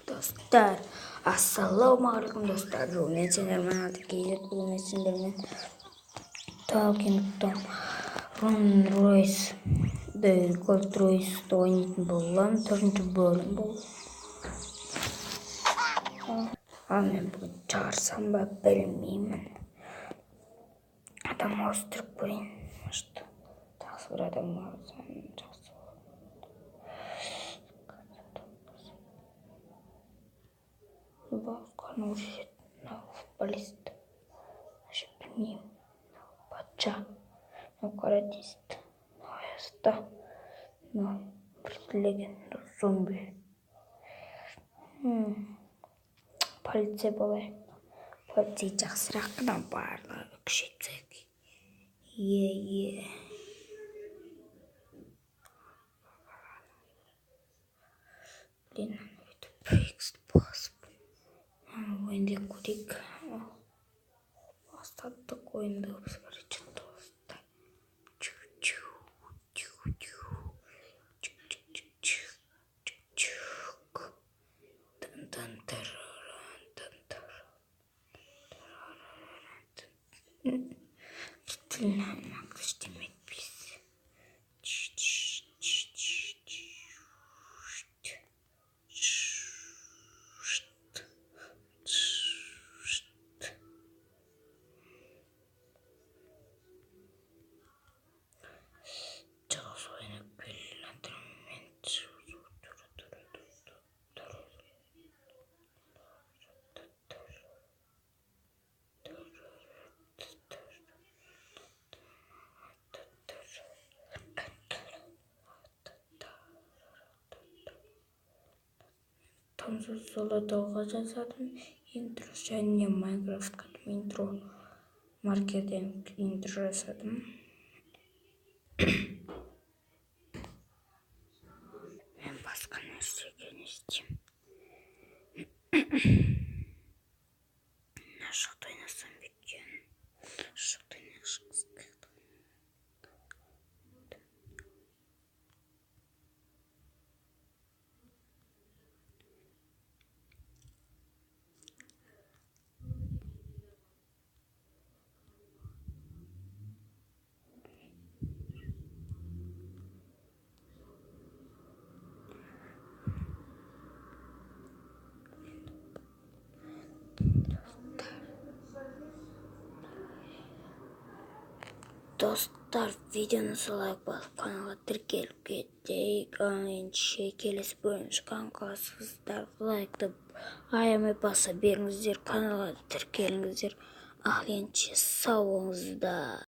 Dostlar, assalomualaikum dostlar. Men sizlarga hozirgi bugun sizlarga Talking Tom Rolls-Royce Rolls-Royce'da oynayатын bolam. 4-bölüm bu. Men bugün çağırsam da bilmeyeyim. Adam osturup koyayım. İşte. Taksı bir adam var. Балкон учит на футболист. Шипним. Пача. Ну, каратист. Ну, яста. Ну, легенда зомби. Полиция болай. Полиция жақсырақ қана барлығы күшейтсек. Е. Блин, это способ. Oyunda kurik. Остаток oyunda обсуждать тост. Чу-чу. Tamsız Solodov'a жазатын интро және Майнкрафтқа интро маркетинг интро жасадым. Мен басқа нәрсеге не істеймін. Шот ойнасам екен. Шот ойнашқыз келді. Dostlar, videonuzu like basıp kanala тіркеліп кетейік. Келесі бөлім шыққанғасыздар лайкты аямай баса беріңіздер, каналға тіркеліңіздер. Сау болыңыздар.